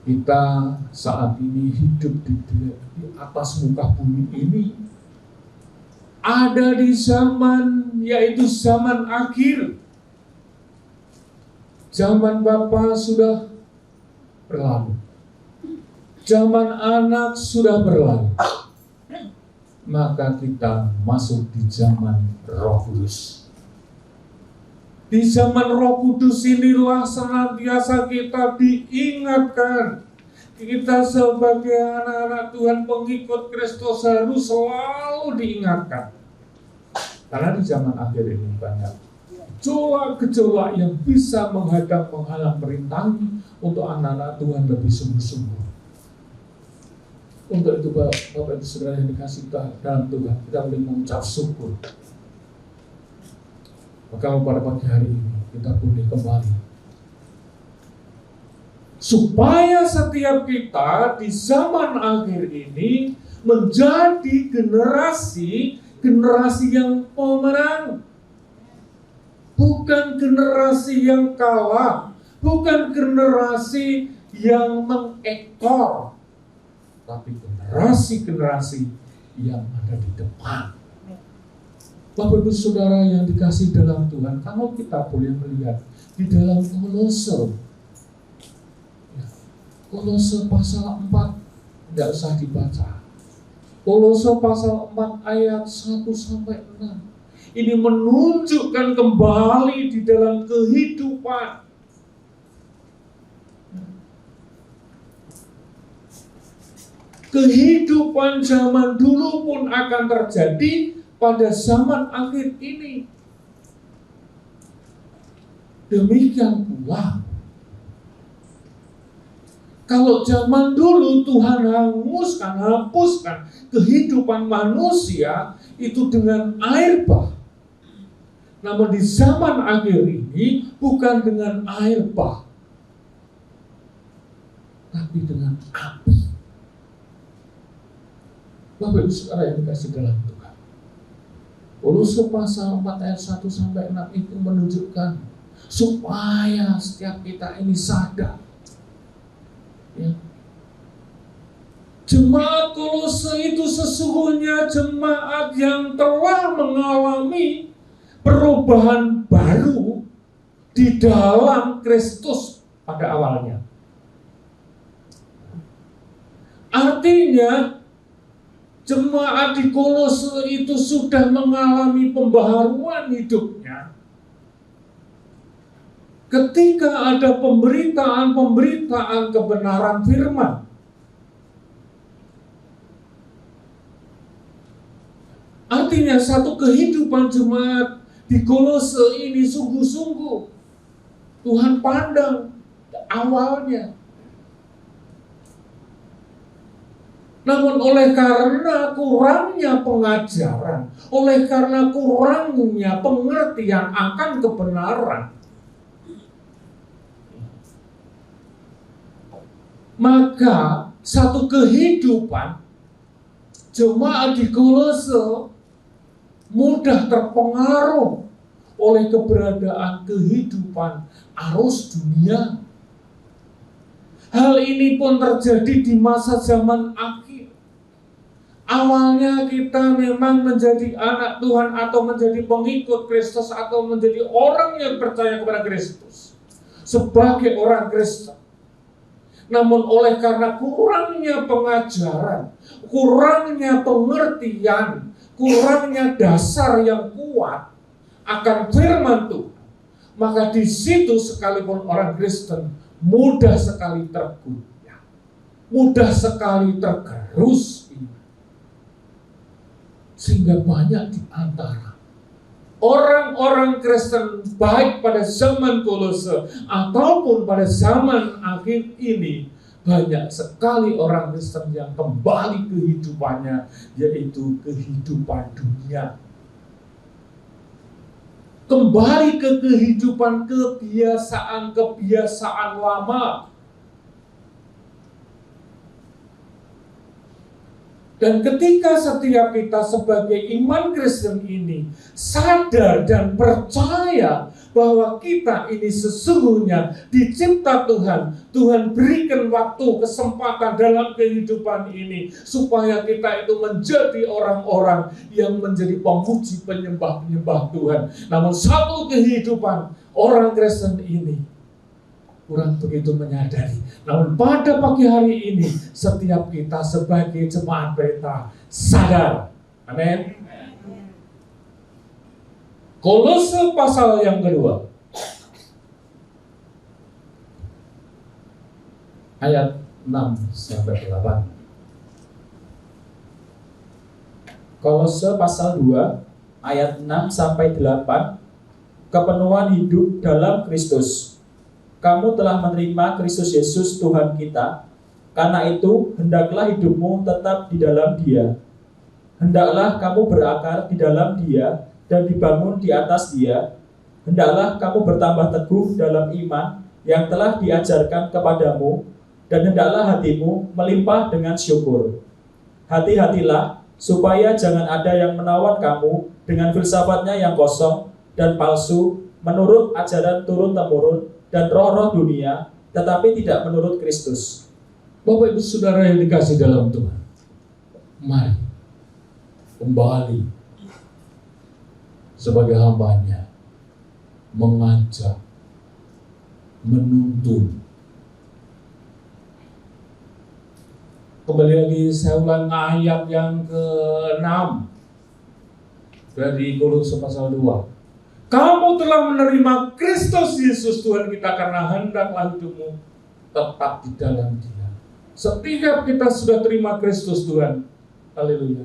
Kita saat ini hidup di atas muka bumi ini ada di zaman, yaitu zaman akhir. Zaman Bapa sudah berlalu, zaman anak sudah berlalu, maka kita masuk di zaman Roh Kudus. Di zaman Roh Kudus inilah senantiasa kita diingatkan. Kita sebagai anak-anak Tuhan, pengikut Kristus, harus selalu diingatkan. Karena di zaman akhir ini banyak gejolak-gejolak yang bisa menghalang merintangi untuk anak-anak Tuhan lebih sungguh-sungguh. Untuk itu Bapak Ibu Saudara yang dikasih dalam Tuhan, kita boleh mengucap syukur. Maka pada pagi hari ini kita boleh kembali, supaya setiap kita di zaman akhir ini menjadi generasi yang pemenang, bukan generasi yang kalah, bukan generasi yang mengekor, tapi generasi yang ada di depan. Bapak Ibu Saudara yang dikasih dalam Tuhan, kalau kita boleh melihat di dalam Kolose pasal 4, tidak usah dibaca. Kolose pasal 4 ayat 1-6. Ini menunjukkan kembali di dalam kehidupan. Kehidupan zaman dulu pun akan terjadi pada zaman akhir ini. Demikian pula, kalau zaman dulu Tuhan hapuskan kehidupan manusia itu dengan air bah. Namun di zaman akhir ini bukan dengan air bah, tapi dengan api. Bapak Ibu Saudara yang dikasih dalam Tuhan, Kolose pasal 4 ayat 1-6 itu menunjukkan supaya setiap kita ini sadar. Ya. Jemaat Kolose itu sesungguhnya jemaat yang telah mengalami perubahan baru di dalam Kristus pada awalnya. Artinya jemaat di Kolose itu sudah mengalami pembaharuan hidupnya ketika ada pemberitaan kebenaran firman. Artinya satu kehidupan jemaat di Kolose ini sungguh-sungguh Tuhan pandang awalnya. Namun oleh karena kurangnya pengajaran, oleh karena kurangnya pengertian akan kebenaran, maka satu kehidupan jemaat di Kolose mudah terpengaruh oleh keberadaan kehidupan arus dunia. Hal ini pun terjadi di masa zaman akhir. Awalnya kita memang menjadi anak Tuhan atau menjadi pengikut Kristus atau menjadi orang yang percaya kepada Kristus sebagai orang Kristen. Namun oleh karena kurangnya pengajaran, kurangnya pengertian, kurangnya dasar yang kuat akan firman Tuhan, maka di situ sekalipun orang Kristen mudah sekali tergoda, mudah sekali tergerus, sehingga banyak di antara orang-orang Kristen baik pada zaman Kolose ataupun pada zaman akhir ini, banyak sekali orang Kristen yang kembali kehidupannya, yaitu kehidupan dunia. Kembali ke kehidupan kebiasaan lama. Dan ketika setiap kita sebagai iman Kristen ini sadar dan percaya bahwa kita ini sesungguhnya dicipta Tuhan. Tuhan berikan waktu, kesempatan dalam kehidupan ini supaya kita itu menjadi orang-orang yang menjadi pemuji, penyembah Tuhan. Namun satu kehidupan orang Kristen ini kurang begitu menyadari. Namun pada pagi hari ini setiap kita sebagai jemaat Beta sadar. Amin. Kolose pasal yang kedua ayat 6-8. Kolose pasal 2 ayat 6-8. Kepenuhan hidup dalam Kristus. Kamu telah menerima Kristus Yesus Tuhan kita. Karena itu hendaklah hidupmu tetap di dalam Dia. Hendaklah kamu berakar di dalam Dia dan dibangun di atas Dia. Hendaklah kamu bertambah teguh dalam iman yang telah diajarkan kepadamu, dan hendaklah hatimu melimpah dengan syukur. Hati-hatilah supaya jangan ada yang menawan kamu dengan filsafatnya yang kosong dan palsu, menurut ajaran turun-temurun dan roh-roh dunia, tetapi tidak menurut Kristus. Bapak Ibu Saudara yang dikasih dalam Tuhan, mari kembali sebagai hamba-Nya mengajak, menuntun. Kembali lagi saya ulang ayat yang ke-6 dari Kolose pasal 2. Kamu telah menerima Kristus Yesus Tuhan kita, karena hendaklah hidupmu tetap di dalam Dia. Setiap kita sudah terima Kristus Tuhan, haleluya,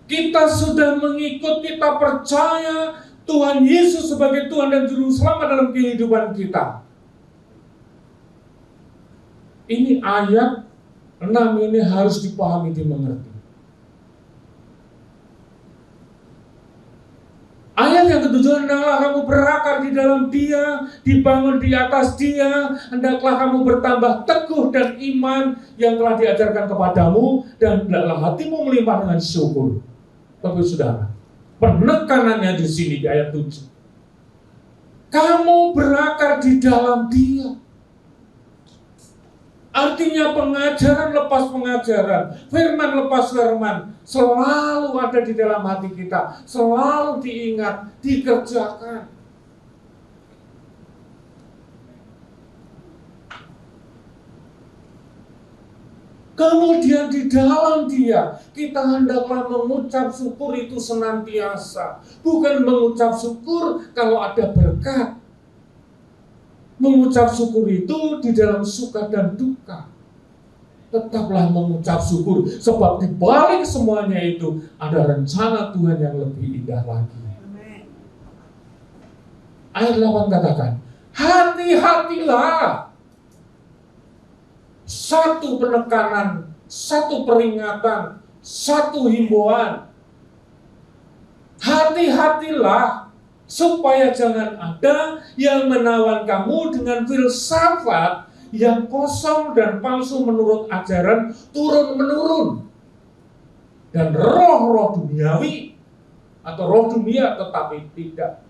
kita sudah mengikut, kita percaya Tuhan Yesus sebagai Tuhan dan Juru Selamat dalam kehidupan kita. Ini ayat 6 ini harus dipahami, dimengerti. Ayat yang ketujuh, hendaklah kamu berakar di dalam Dia, dibangun di atas Dia, hendaklah kamu bertambah teguh dan iman yang telah diajarkan kepadamu, dan hendaklah hatimu melimpah dengan syukur. Bapak Saudara, penekanannya di sini di ayat 7. Kamu berakar di dalam Dia. Artinya pengajaran lepas pengajaran, firman lepas firman, selalu ada di dalam hati kita, selalu diingat, dikerjakan. Kemudian di dalam Dia, kita hendaklah mengucap syukur itu senantiasa. Bukan mengucap syukur kalau ada berkat. Mengucap syukur itu di dalam suka dan duka. Tetaplah mengucap syukur, sebab di balik semuanya itu ada rencana Tuhan yang lebih indah lagi. Ayat 8 katakan, hati-hatilah. Satu penekanan, satu peringatan, satu himbauan. Hati-hatilah supaya jangan ada yang menawan kamu dengan filsafat yang kosong dan palsu menurut ajaran turun-menurun dan roh-roh duniawi atau roh dunia, tetapi tidak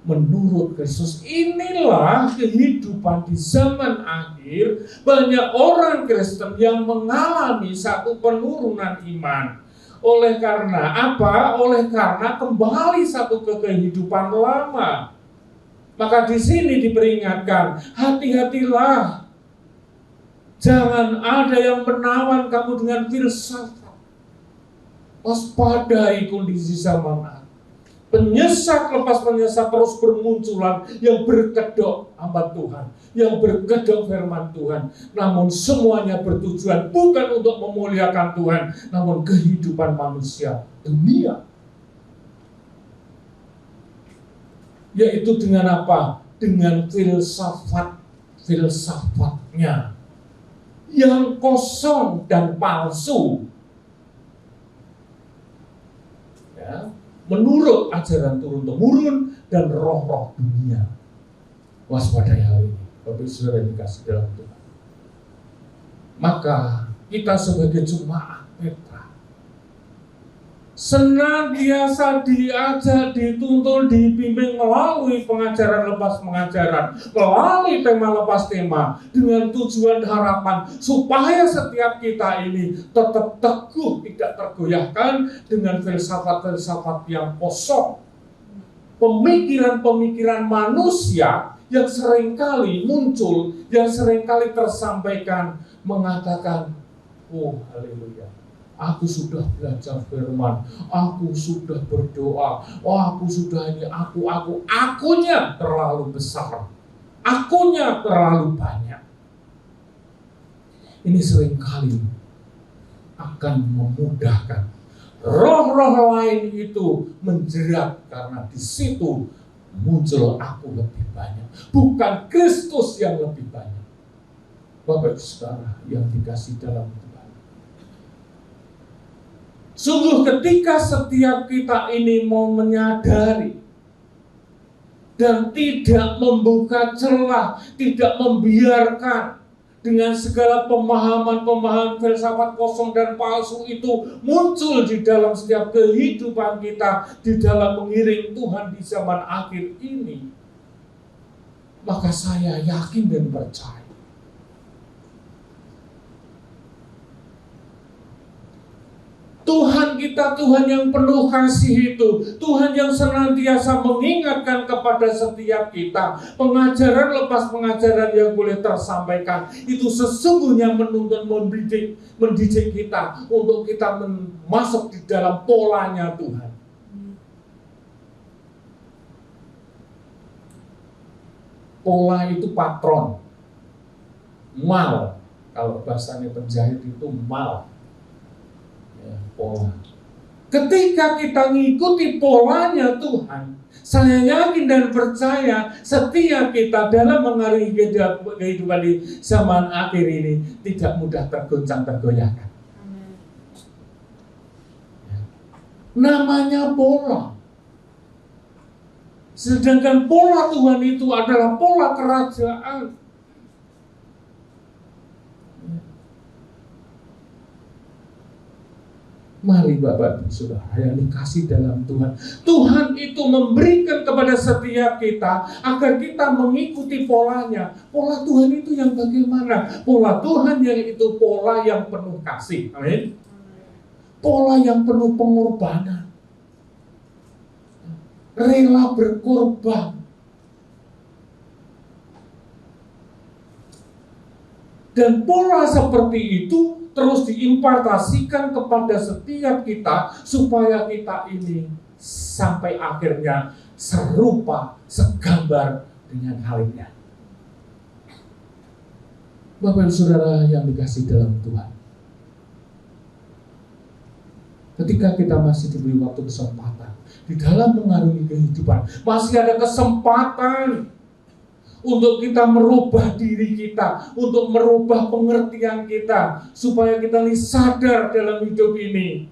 menurut Kristus. Inilah kehidupan di zaman akhir. Banyak orang Kristen yang mengalami satu penurunan iman. Oleh karena apa? Oleh karena kembali satu ke kehidupan lama. Maka di sini diperingatkan, hati-hatilah. Jangan ada yang menawan kamu dengan filsafat. Waspadai kondisi zaman akhir. Penyesat lepas penyesat terus bermunculan yang berkedok hamba Tuhan, yang berkedok firman Tuhan. Namun semuanya bertujuan bukan untuk memuliakan Tuhan, namun kehidupan manusia dunia. Yaitu dengan apa? Dengan filsafatnya yang kosong dan palsu. Ya. Menurut ajaran turun-temurun dan roh-roh dunia. Waspadai hal ini, Bapak Saudara dikasih dalam Tuhan. Maka kita sebagai jemaat Petra senantiasa diajak, dituntun, dibimbing melalui pengajaran lepas pengajaran, melalui tema lepas tema, dengan tujuan harapan supaya setiap kita ini tetap teguh, tidak tergoyahkan dengan filsafat-filsafat yang kosong, pemikiran-pemikiran manusia yang seringkali muncul, yang seringkali tersampaikan, mengatakan, oh haleluya, aku sudah belajar firman, aku sudah berdoa, aku sudah ini, akunya terlalu besar, akunya terlalu banyak. Ini seringkali akan memudahkan roh-roh lain itu menjerat, karena di situ muncul aku lebih banyak, bukan Kristus yang lebih banyak. Bapak Saudara yang dikasih dalam Tuhan, sungguh ketika setiap kita ini mau menyadari dan tidak membuka celah, tidak membiarkan dengan segala pemahaman-pemahaman filsafat kosong dan palsu itu muncul di dalam setiap kehidupan kita, di dalam mengiring Tuhan di zaman akhir ini, maka saya yakin dan percaya Tuhan kita, Tuhan yang penuh kasih itu, Tuhan yang senantiasa mengingatkan kepada setiap kita, pengajaran lepas pengajaran yang boleh tersampaikan, itu sesungguhnya menuntun, mendidik kita, untuk kita masuk di dalam polanya Tuhan. Pola itu patron, mal, kalau bahasanya penjahit itu mal. Pola. Ketika kita ngikuti polanya Tuhan, saya yakin dan percaya setiap kita dalam mengarungi kehidupan di zaman akhir ini tidak mudah tergoncang tergoyahkan. Namanya pola. Sedangkan pola Tuhan itu adalah pola kerajaan. Mari Bapak Ibu Saudara yang dikasih dalam Tuhan, Tuhan itu memberikan kepada setiap kita agar kita mengikuti polanya. Pola Tuhan itu yang bagaimana? Pola Tuhan yang itu pola yang penuh kasih. Amin. Pola yang penuh pengorbanan, rela berkorban. Dan pola seperti itu terus diimpartasikan kepada setiap kita supaya kita ini sampai akhirnya serupa, segambar dengan halnya. Bapak dan Saudara yang dikasih dalam Tuhan, ketika kita masih diberi waktu kesempatan di dalam mengarungi kehidupan, masih ada kesempatan untuk kita merubah diri kita, untuk merubah pengertian kita, supaya kita ini sadar dalam hidup ini.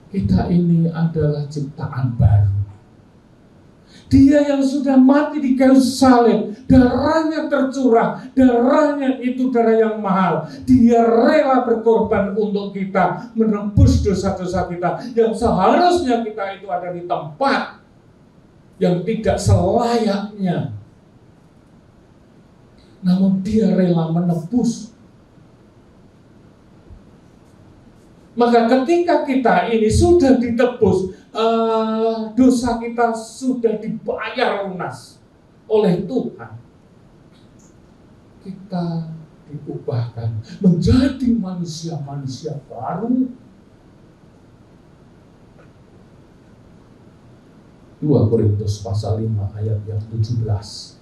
Kita ini adalah ciptaan baru. Dia yang sudah mati di kayu salib, darahnya tercurah, darahnya itu darah yang mahal. Dia rela berkorban untuk kita, menembus dosa-dosa kita, yang seharusnya kita itu ada di tempat yang tidak selayaknya. Namun dia rela menebus. Maka ketika kita ini sudah ditebus, dosa kita sudah dibayar lunas oleh Tuhan, kita diubahkan menjadi manusia-manusia baru. 2 Korintus pasal 5 ayat yang 17.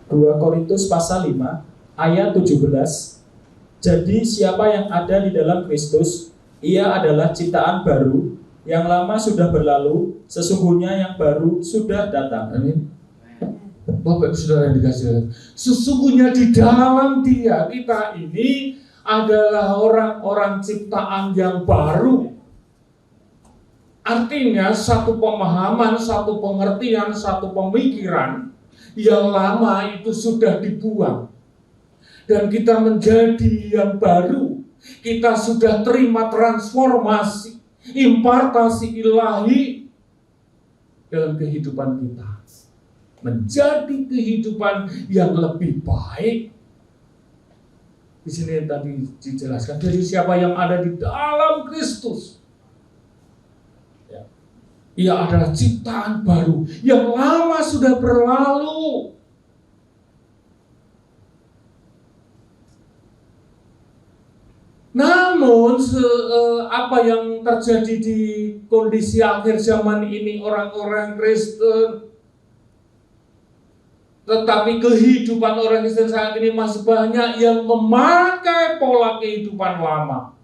2 Korintus pasal 5 ayat 17. Jadi siapa yang ada di dalam Kristus, ia adalah ciptaan baru, yang lama sudah berlalu, sesungguhnya yang baru sudah datang. Amin. Bapak Saudara yang dikasihi, sesungguhnya di dalam Dia kita ini adalah orang-orang ciptaan yang baru. Artinya satu pemahaman, satu pengertian, satu pemikiran yang lama itu sudah dibuang. Dan kita menjadi yang baru. Kita sudah terima transformasi, impartasi ilahi dalam kehidupan kita. Menjadi kehidupan yang lebih baik. Di sini tadi dijelaskan dari siapa yang ada di dalam Kristus. Ia adalah ciptaan baru, yang lama sudah berlalu. Namun apa yang terjadi di kondisi akhir zaman ini, orang-orang Kristen, tetapi kehidupan orang Kristen saat ini masih banyak yang memakai pola kehidupan lama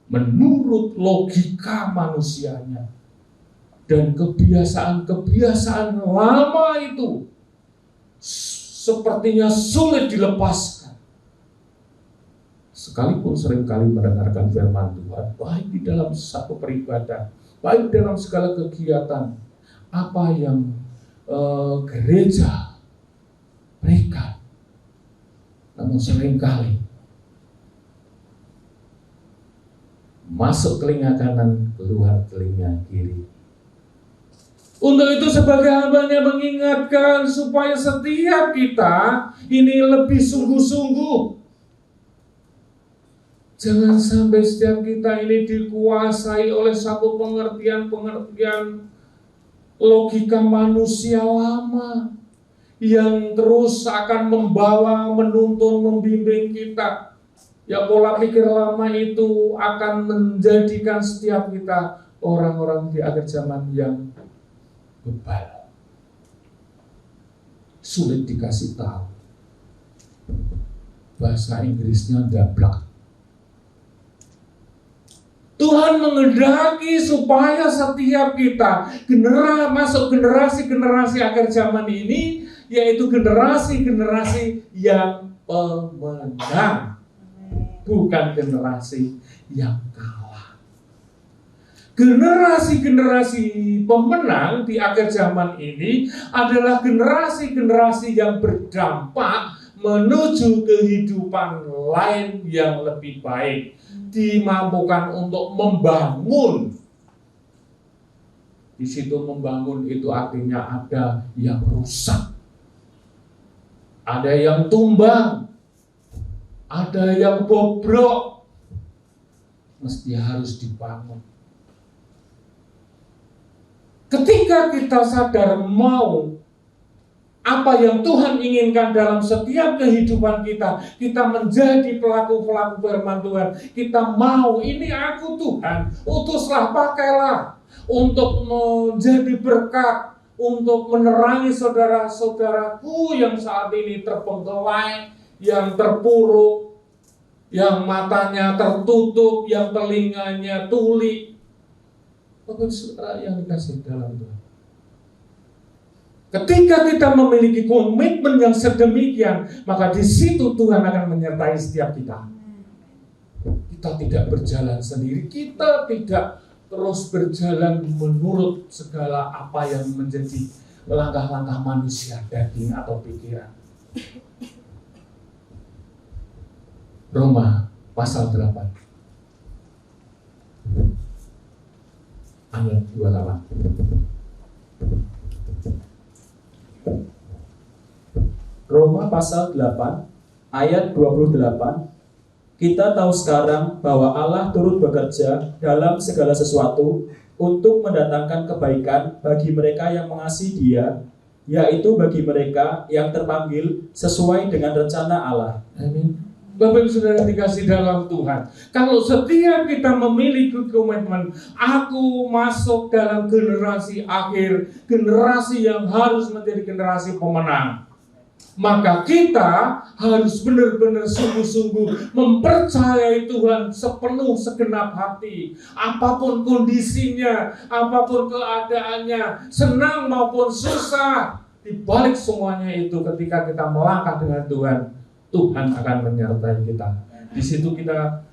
menurut logika manusianya. Dan kebiasaan-kebiasaan lama itu sepertinya sulit dilepaskan. Sekalipun seringkali mendengarkan firman Tuhan, baik di dalam satu peribadatan, baik dalam segala kegiatan, apa yang gereja berikan. Namun seringkali masuk telinga kanan, keluar telinga kiri. Untuk itu sebagai hambanya mengingatkan supaya setiap kita ini lebih sungguh-sungguh. Jangan sampai setiap kita ini dikuasai oleh satu pengertian-pengertian logika manusia lama yang terus akan membawa, menuntun, membimbing kita. Ya, pola pikir lama itu akan menjadikan setiap kita orang-orang di akhir zaman yang bebal, sulit dikasih tahu. Bahasa Inggrisnya dablak. Tuhan menghendaki supaya setiap kita masuk generasi-generasi akhir zaman ini, yaitu generasi-generasi yang pemenang, bukan generasi yang kalah. Generasi-generasi pemenang di akhir zaman ini adalah generasi-generasi yang berdampak menuju kehidupan lain yang lebih baik, dimampukan untuk membangun. Di situ membangun itu artinya ada yang rusak, ada yang tumbang, ada yang bobrok, mesti harus dibangun. Ketika kita sadar mau apa yang Tuhan inginkan dalam setiap kehidupan kita, kita menjadi pelaku-pelaku firman Tuhan. Kita mau, ini aku Tuhan, utuslah, pakailah untuk menjadi berkat, untuk menerangi saudara-saudaraku yang saat ini terbengkelai, yang terpuruk, yang matanya tertutup, yang telinganya tuli. Bapak saudara yang dikasih dalam Tuhan, ketika kita memiliki komitmen yang sedemikian, maka di situ Tuhan akan menyertai setiap kita. Kita tidak berjalan sendiri, kita tidak terus berjalan menurut segala apa yang menjadi langkah-langkah manusia, daging atau pikiran. Roma pasal 8 ayat 28. Roma pasal 8 ayat 28. Kita tahu sekarang bahwa Allah turut bekerja dalam segala sesuatu untuk mendatangkan kebaikan bagi mereka yang mengasihi Dia, yaitu bagi mereka yang terpanggil sesuai dengan rencana Allah. Amin. Bapak Ibu Saudara dikasih dalam Tuhan, kalau setiap kita memiliki komitmen, aku masuk dalam generasi akhir, generasi yang harus menjadi generasi pemenang, maka kita harus benar-benar sungguh-sungguh mempercayai Tuhan sepenuh segenap hati. Apapun kondisinya, apapun keadaannya, senang maupun susah, di balik semuanya itu ketika kita melangkah dengan Tuhan akan menyertai kita. Di situ kita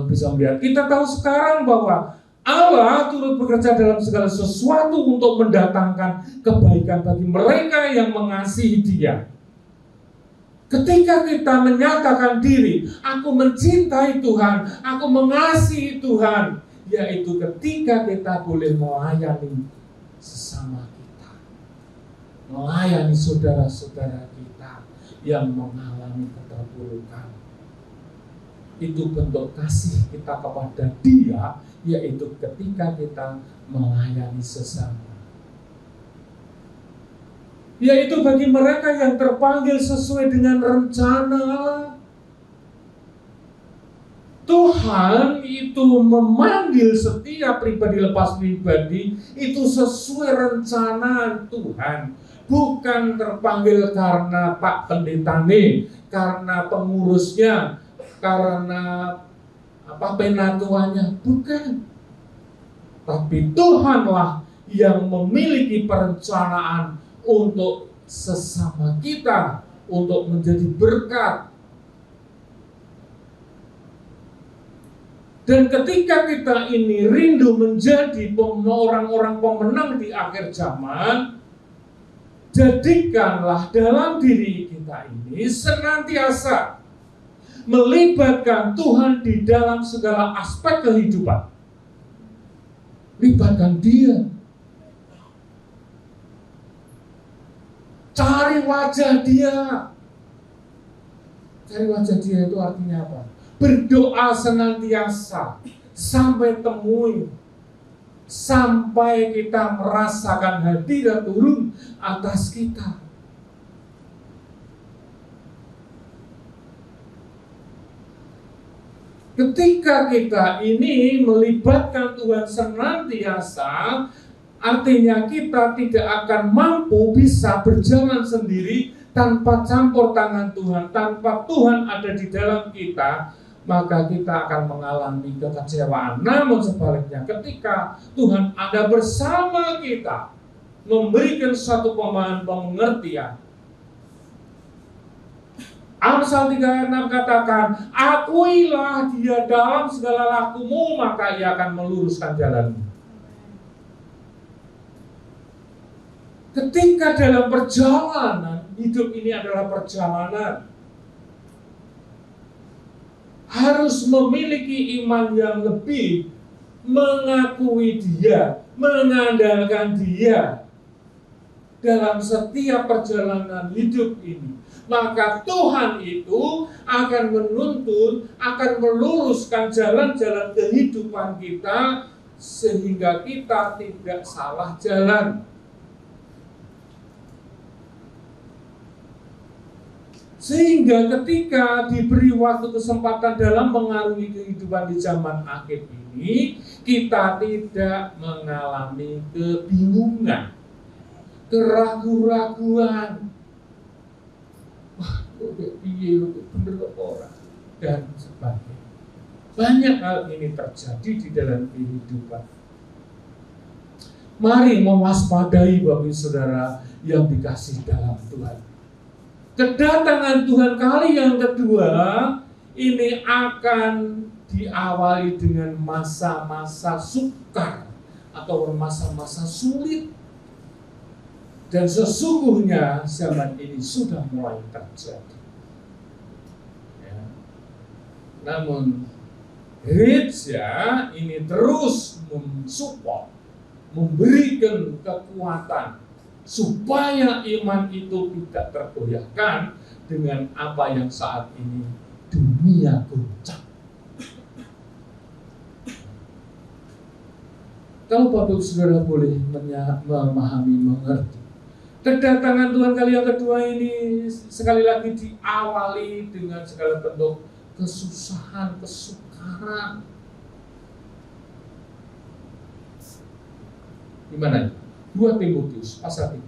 bisa melihat. Kita tahu sekarang bahwa Allah turut bekerja dalam segala sesuatu untuk mendatangkan kebaikan bagi mereka yang mengasihi Dia. Ketika kita menyatakan diri, aku mencintai Tuhan, aku mengasihi Tuhan, yaitu ketika kita boleh melayani sesama kita, melayani saudara-saudara kita yang mengalami keterpurukan. Itu bentuk kasih kita kepada Dia, yaitu ketika kita melayani sesama. Yaitu bagi mereka yang terpanggil sesuai dengan rencana Allah. Tuhan itu memanggil setiap pribadi lepas pribadi itu sesuai rencana Tuhan. Bukan terpanggil karena Pak Pendetane, karena pengurusnya, karena penatuannya, bukan. Tapi Tuhanlah yang memiliki perencanaan untuk sesama kita, untuk menjadi berkat. Dan ketika kita ini rindu menjadi orang-orang pemenang di akhir zaman, jadikanlah dalam diri kita ini senantiasa melibatkan Tuhan di dalam segala aspek kehidupan. Libatkan Dia. Cari wajah Dia. Cari wajah Dia itu artinya apa? Berdoa senantiasa sampai temui, sampai kita merasakan hadirat turun atas kita. Ketika kita ini melibatkan Tuhan senantiasa, artinya kita tidak akan mampu bisa berjalan sendiri tanpa campur tangan Tuhan, tanpa Tuhan ada di dalam kita, maka kita akan mengalami kekecewaan. Namun sebaliknya, ketika Tuhan ada bersama kita, memberikan suatu pemahaman pengertian. Amsal 3 ayat 6 katakan, akuilah Dia dalam segala lakumu, maka Ia akan meluruskan jalanmu. Ketika dalam perjalanan, hidup ini adalah perjalanan, harus memiliki iman yang lebih, mengakui Dia, mengandalkan Dia dalam setiap perjalanan hidup ini. Maka Tuhan itu akan menuntun, akan meluruskan jalan-jalan kehidupan kita sehingga kita tidak salah jalan. Sehingga ketika diberi waktu kesempatan dalam mengarungi kehidupan di zaman akhir ini, kita tidak mengalami kebingungan, keraguan-raguan. Wah, bener orang dan sebagainya. Banyak hal ini terjadi di dalam kehidupan. Mari mewaspadai bagi saudara yang dikasihi dalam Tuhan. Kedatangan Tuhan kali yang kedua ini akan diawali dengan masa-masa sukar atau masa-masa sulit. Dan sesungguhnya zaman ini sudah mulai terjadi. Ya. Namun gereja ini terus mensupport, memberikan kekuatan supaya iman itu tidak tergoyahkan dengan apa yang saat ini dunia goncang. Kalau Bapak Saudara boleh memahami, mengerti, kedatangan Tuhan kali yang kedua ini sekali lagi diawali dengan segala bentuk kesusahan, kesukaran. Gimana? 2 Timotius pasal 3.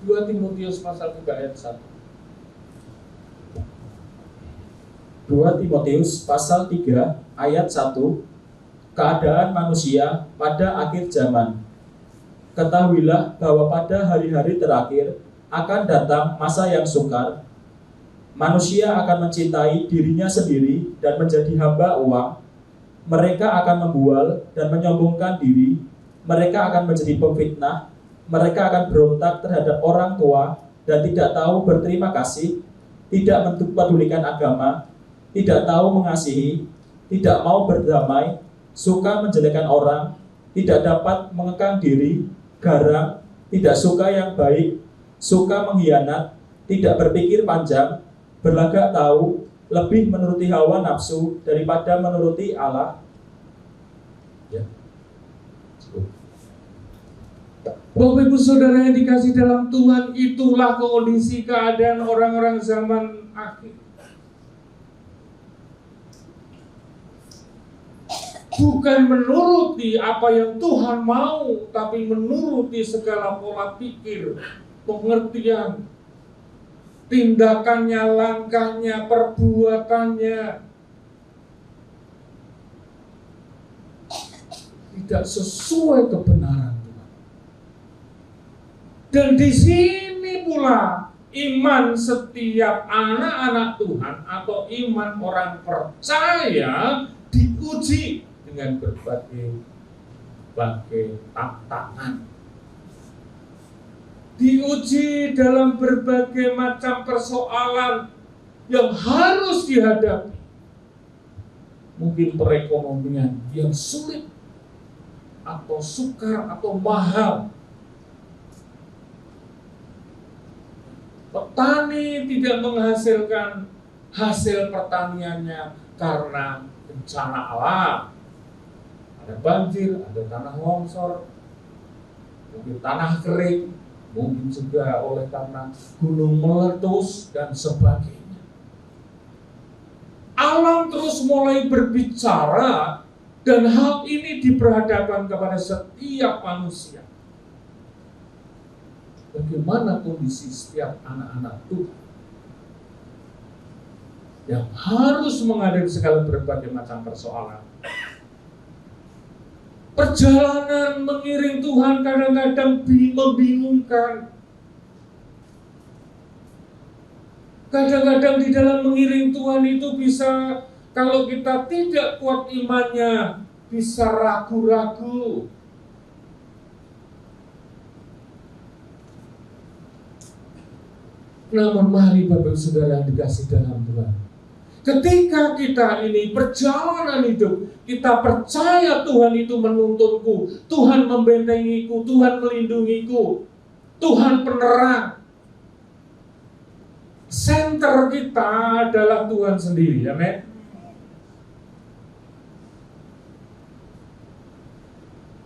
2 Timotius pasal 3 ayat 1. 2 Timotius pasal 3 ayat 1. Keadaan manusia pada akhir zaman. Ketahuilah bahwa pada hari-hari terakhir akan datang masa yang sukar, Manusia akan mencintai dirinya sendiri dan menjadi hamba uang. Mereka akan membual dan menyombongkan diri. Mereka akan menjadi pemfitnah. Mereka akan berontak terhadap orang tua dan tidak tahu berterima kasih, tidak mempedulikan agama, tidak tahu mengasihi, tidak mau berdamai, suka menjelekkan orang, tidak dapat mengekang diri, garang, tidak suka yang baik, suka mengkhianat, tidak berpikir panjang, berlagak tahu, lebih menuruti hawa nafsu daripada menuruti Allah. Ya. Bapak Ibu Saudara yang dikasih dalam Tuhan, itulah kondisi keadaan orang-orang zaman akhir. Bukan menuruti apa yang Tuhan mau, tapi menuruti segala pola pikir, pengertian, tindakannya, langkahnya, perbuatannya. Tidak sesuai kebenaran Tuhan. Dan di sini pula iman setiap anak-anak Tuhan atau iman orang percaya diuji dengan berbagai tantangan. Diuji dalam berbagai macam persoalan yang harus dihadapi. Mungkin perekonomian yang sulit, atau sukar, atau mahal. Petani tidak menghasilkan hasil pertaniannya karena bencana alam. Ada banjir, ada tanah longsor, mungkin tanah kering, mungkin juga oleh karena gunung meletus dan sebagainya. Alam terus mulai berbicara dan hal ini diperhadapkan kepada setiap manusia. Bagaimana kondisi setiap anak-anak Tuhan yang harus menghadapi segala berbagai macam persoalan. Perjalanan mengiring Tuhan kadang-kadang membingungkan. Kadang-kadang di dalam mengiring Tuhan itu bisa, kalau kita tidak kuat imannya, bisa ragu-ragu. Namun mari Bapak Saudara yang dikasih dalam Tuhan, ketika kita ini perjalanan hidup, kita percaya Tuhan itu menuntunku, Tuhan membentengiku, Tuhan melindungiku, Tuhan penerang. Center kita adalah Tuhan sendiri, amin.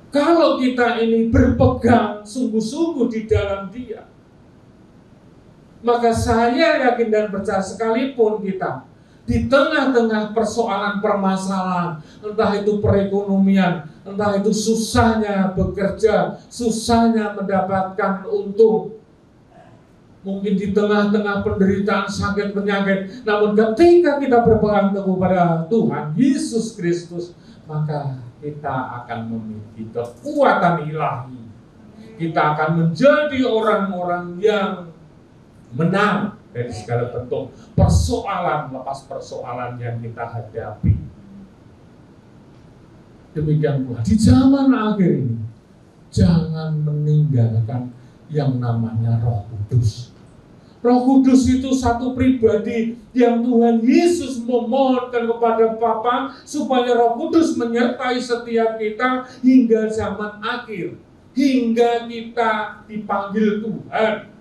Kalau kita ini berpegang sungguh-sungguh di dalam Dia, maka saya yakin dan percaya sekalipun kita di tengah-tengah persoalan permasalahan, entah itu perekonomian, entah itu susahnya bekerja, susahnya mendapatkan untung, mungkin di tengah-tengah penderitaan sakit penyakit, namun ketika kita berpegang teguh pada Tuhan Yesus Kristus, maka kita akan memiliki kekuatan ilahi. Kita akan menjadi orang-orang yang menang dari segala bentuk persoalan lepas persoalan yang kita hadapi. Demikian pula di zaman akhir ini, jangan meninggalkan yang namanya Roh Kudus. Roh Kudus itu satu pribadi yang Tuhan Yesus memohonkan kepada Bapa supaya Roh Kudus menyertai setiap kita hingga zaman akhir, hingga kita dipanggil Tuhan.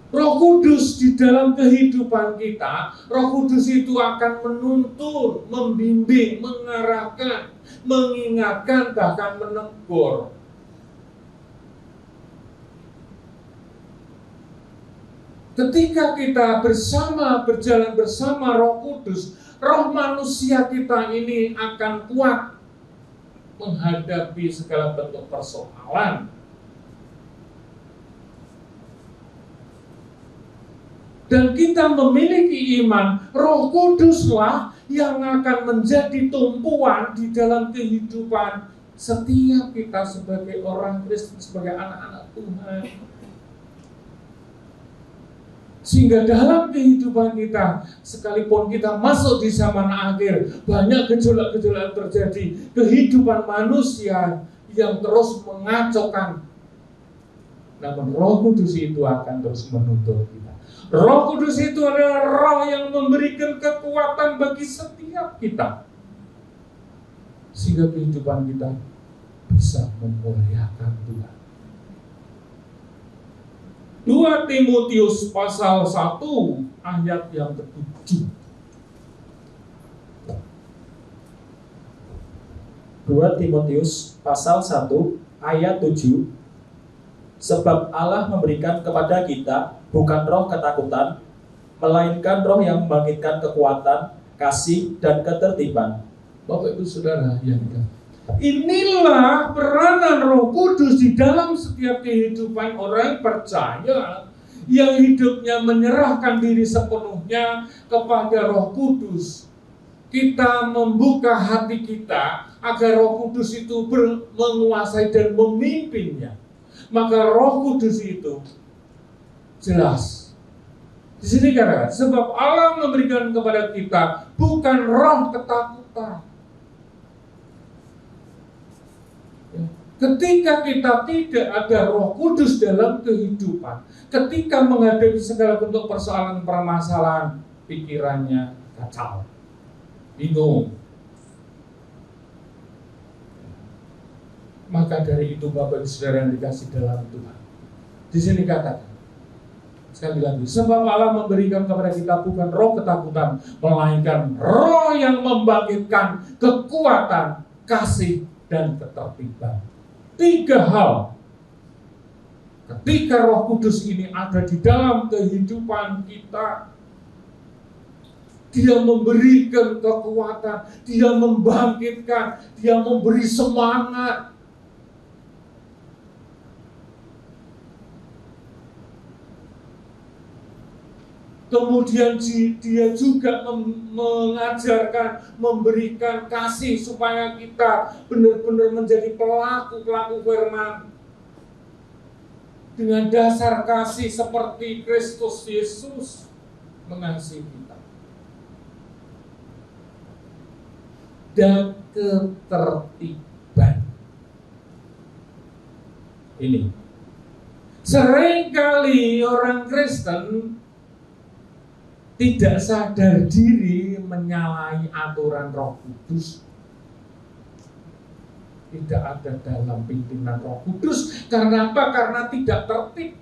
Roh Kudus di dalam kehidupan kita, Roh Kudus itu akan menuntun, membimbing, mengarahkan, mengingatkan, bahkan menegur. Ketika kita berjalan bersama Roh Kudus, roh manusia kita ini akan kuat menghadapi segala bentuk persoalan. Dan kita memiliki iman, Roh Kuduslah yang akan menjadi tumpuan di dalam kehidupan setiap kita sebagai orang Kristen, sebagai anak-anak Tuhan. Sehingga dalam kehidupan kita, sekalipun kita masuk di zaman akhir, banyak gejolak-gejolak terjadi. Kehidupan manusia yang terus mengacaukan. Namun Roh Kudus itu akan terus menuntun kita. Roh Kudus itu adalah roh yang memberikan kekuatan bagi setiap kita. Sehingga kehidupan kita bisa memuliakan Tuhan. 2 Timotius pasal 1 ayat yang ke-7. 2 Timotius pasal 1 ayat 7. Sebab Allah memberikan kepada kita bukan roh ketakutan, melainkan roh yang membangkitkan kekuatan, kasih, dan ketertiban. Bapak Ibu Saudara yang inilah peranan Roh Kudus di dalam setiap kehidupan orang percaya yang hidupnya menyerahkan diri sepenuhnya kepada Roh Kudus. Kita membuka hati kita agar Roh Kudus itu menguasai dan memimpinnya. Maka Roh Kudus itu jelas. Di sini katakan, sebab Allah memberikan kepada kita bukan roh ketakutan. Ketika kita tidak ada Roh Kudus dalam kehidupan, ketika menghadapi segala bentuk persoalan permasalahan, pikirannya kacau, bingung. Maka dari itu Bapak Ibu Saudara yang dikasih dalam Tuhan, di sini katakan sekali lagi, sebab Allah memberikan kepada kita bukan roh ketakutan, melainkan roh yang membangkitkan kekuatan, kasih, dan ketertiban. 3 hal. Ketika Roh Kudus ini ada di dalam kehidupan kita, Dia memberikan kekuatan, Dia membangkitkan, Dia memberi semangat. Kemudian Dia juga mengajarkan, memberikan kasih supaya kita benar-benar menjadi pelaku-pelaku firman. Dengan dasar kasih seperti Kristus Yesus mengasihi kita. Dan ketertiban. Ini. Seringkali orang Kristen tidak sadar diri menyalahi aturan Roh Kudus. Tidak ada dalam pimpinan Roh Kudus. Karena apa? Karena tidak tertib.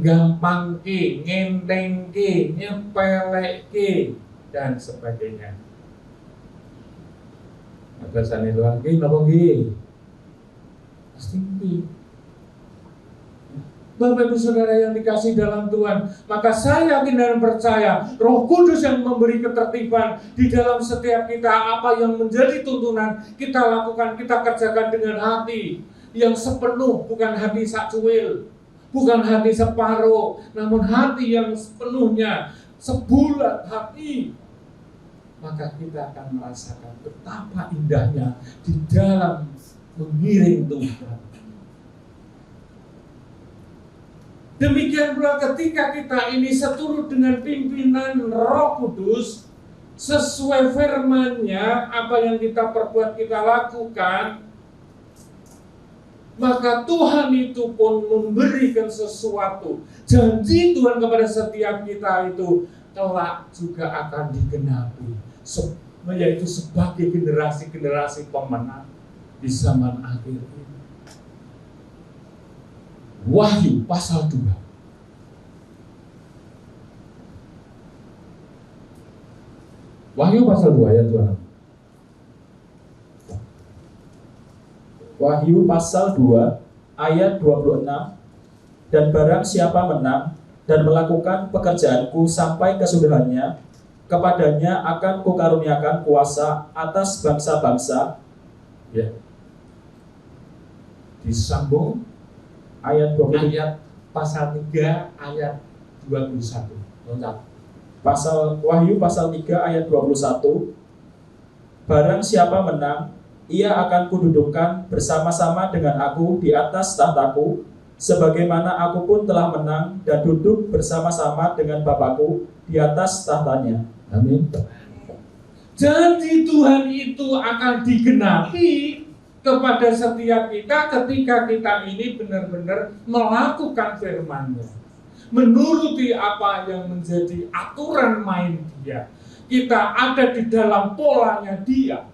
Gampang ke, ngenteng ke, nyepelek ke, dan sebagainya. Maka sana doang ke, ngomong ke, pasti ke. Bapak Ibu Saudara yang dikasih dalam Tuhan, maka saya yakin dan percaya Roh Kudus yang memberi ketertiban di dalam setiap kita. Apa yang menjadi tuntunan kita lakukan, kita kerjakan dengan hati yang sepenuh, bukan hati sakcuil, bukan hati separuh, namun hati yang sepenuhnya, sebulat hati. Maka kita akan merasakan betapa indahnya di dalam mengiring Tuhan. Demikian pula ketika kita ini seturut dengan pimpinan Roh Kudus, sesuai firman-Nya, apa yang kita perbuat, kita lakukan, maka Tuhan itu pun memberikan sesuatu. Janji Tuhan kepada setiap kita itu kelak juga akan digenapi, yaitu sebagai generasi-generasi pemenang di zaman akhir ini. Wahyu pasal 2. Wahyu pasal 2 ayat 26. Wahyu pasal 2 ayat 26. Dan barang siapa menang dan melakukan pekerjaanku sampai kesudahannya, kepadanya akan kukaruniakan kuasa atas bangsa-bangsa. Ya. Disambung Ayat 20. ayat pasal 3 ayat 21. Loncat. Wahyu pasal 3 ayat 21. Barang siapa menang, ia akan kududukkan bersama-sama dengan aku di atas tahtaku, sebagaimana aku pun telah menang dan duduk bersama-sama dengan Bapakku di atas tahtanya. Amin. Janji Tuhan itu akan digenapi kepada setiap kita ketika kita ini benar-benar melakukan firman-Nya, menuruti apa yang menjadi aturan main Dia. Kita ada di dalam polanya Dia,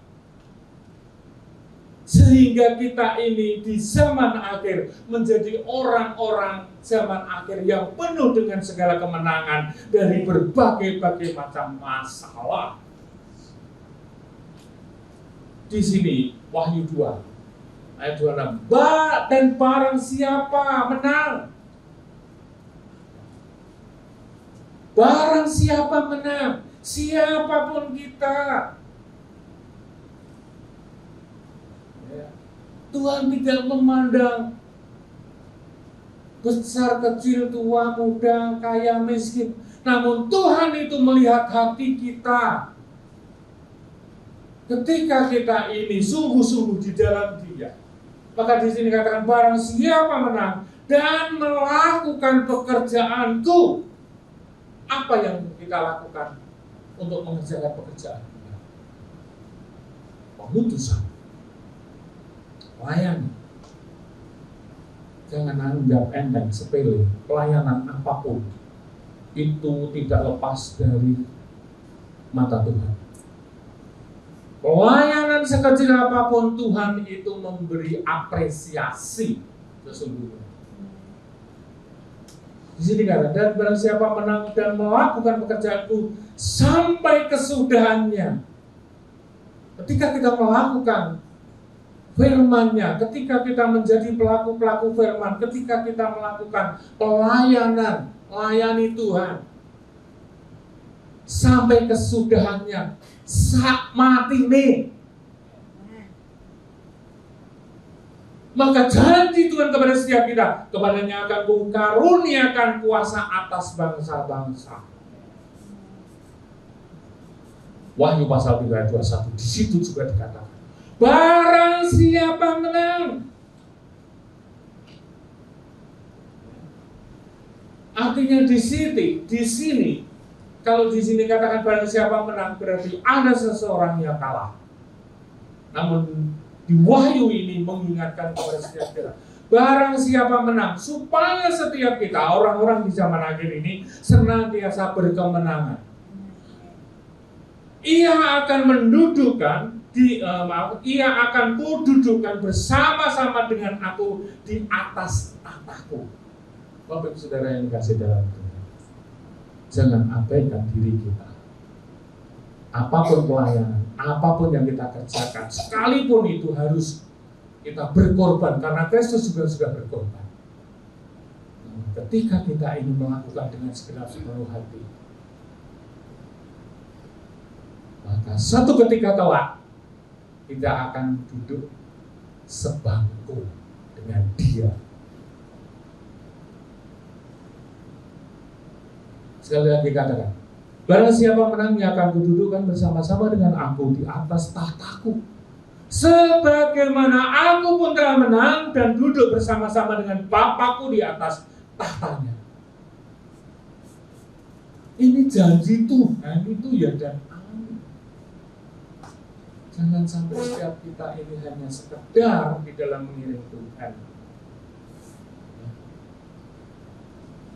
sehingga kita ini di zaman akhir menjadi orang-orang zaman akhir yang penuh dengan segala kemenangan dari berbagai-bagai macam masalah. Di sini Wahyu 2 ayat 26. Dan barang siapa menang, barang siapa menang, siapapun kita, Tuhan tidak memandang besar, kecil, tua, muda, kaya, miskin. Namun Tuhan itu melihat hati kita. Ketika kita ini sungguh-sungguh di dalam Dia, maka di sini katakan barang siapa menang dan melakukan pekerjaanku. Apa yang kita lakukan untuk mengerjakan pekerjaan kita? Pengutusan, pelayanan. Jangan anggap enteng, sepele. Pelayanan apapun itu tidak lepas dari mata Tuhan. Pelayanan sekecil apapun Tuhan itu memberi apresiasi sesungguhnya. Di sini kata, dan barang siapa menang dan melakukan pekerjaanku sampai kesudahannya. Ketika kita melakukan firman-Nya, ketika kita menjadi pelaku-pelaku firman, ketika kita melakukan pelayanan, melayani Tuhan sampai kesudahannya, sak mati nih, maka janji Tuhan kepada setiap kita, kepadanya akan kukaruniakan kuasa atas bangsa-bangsa. Wahyu pasal 3 ayat 21, di situ juga dikatakan, barang siapa menang. Artinya di sini, kalau di sini katakan barang siapa menang, berarti ada seseorang yang kalah. Namun di Wahyu ini mengingatkan kepada setiap kita, barang siapa menang, supaya setiap kita, orang-orang di zaman akhir ini, senantiasa berkemenangan. Ia akan mendudukan ia akan kududukan bersama-sama dengan aku di atas tahtaku. Bapak Ibu Saudara yang dikasih dalam Tuhan, jangan abaikan diri kita. Apapun pelayanan, apapun yang kita kerjakan, sekalipun itu harus kita berkorban, karena Kristus juga sudah berkorban. Ketika kita ini melakukan dengan segenap seluruh hati, maka satu ketika kelak kita akan duduk sebangku dengan Dia. Sekali lagi katakan, barang siapa menang, ia akan kududukan bersama-sama dengan aku di atas tahtaku, sebagaimana aku pun telah menang dan duduk bersama-sama dengan Bapakku di atas tahtanya. Ini janji Tuhan itu ya, dan amin. Jangan sampai setiap kita ini hanya sekedar di dalam mengiring Tuhan.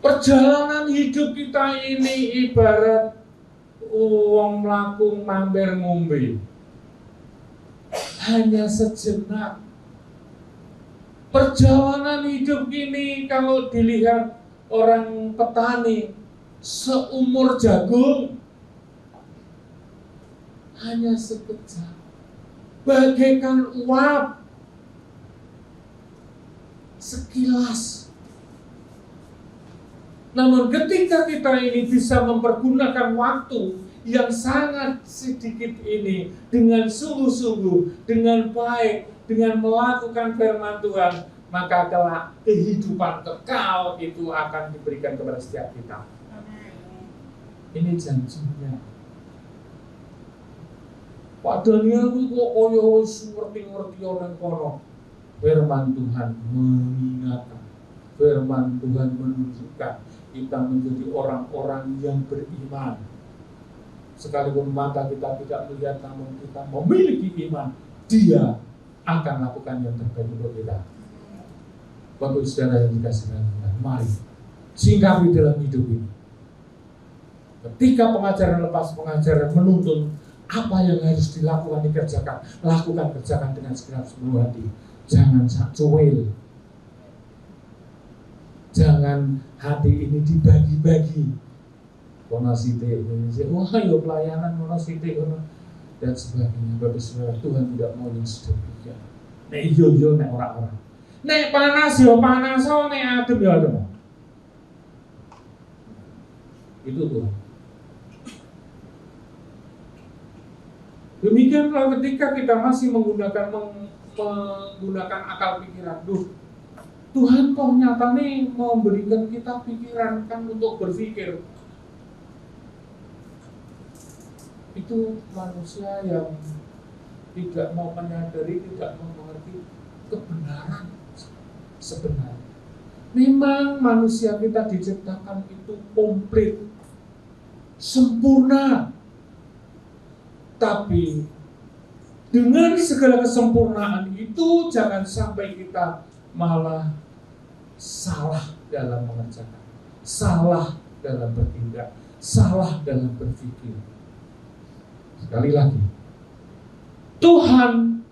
Perjalanan hidup kita ini ibarat uang melaku mampir ngombe, hanya sejenak. Perjalanan hidup ini kalau dilihat orang petani, seumur jagung, hanya sekejap, bagaikan uap, sekilas. Namun ketika kita ini bisa mempergunakan waktu yang sangat sedikit ini dengan sungguh-sungguh, dengan baik, dengan melakukan firman Tuhan, maka kelak kehidupan kekal itu akan diberikan kepada setiap kita. Ini janjinya. Pak Daniel itu kok ngerti-ngerti orang kono. Firman Tuhan mengingatkan, Firman Tuhan menunjukkan kita menjadi orang-orang yang beriman. Sekalipun mata kita tidak melihat, namun kita memiliki iman, Dia akan lakukan yang terbaik untuk kita. Bapak saudara yang dikasihi Tuhan, mari singkapi dalam hidup ini. Ketika pengajaran lepas pengajaran menuntun apa yang harus dilakukan, dikerjakan, lakukan, kerjakan dengan segenap seluruh hati. Jangan cuel. Jangan hati ini dibagi-bagi. Kono sithik, wah yo pelayanan kono sithik kono dan sebagainya. Bapak Saudara, Tuhan tidak mau yang sedemikian. Nek yo nek ora. Nek panas yo panas, nek adem yo adem. Itu Tuhan. Demikian kalau ketika kita masih menggunakan akal pikiran, Tuhan kok nyatanya memberikan kita pikiran kan untuk berpikir. Itu manusia yang tidak mau menyadari, tidak mau mengerti kebenaran sebenarnya. Memang manusia kita diciptakan itu komplit, sempurna. Tapi dengan segala kesempurnaan itu jangan sampai kita malah salah dalam mengerjakan, salah dalam bertindak, salah dalam berpikir. Sekali lagi, Tuhan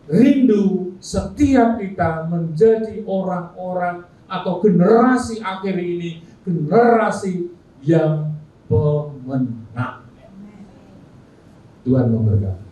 rindu setiap kita menjadi orang-orang atau generasi akhir ini, generasi yang pemenang. Tuhan memberkati.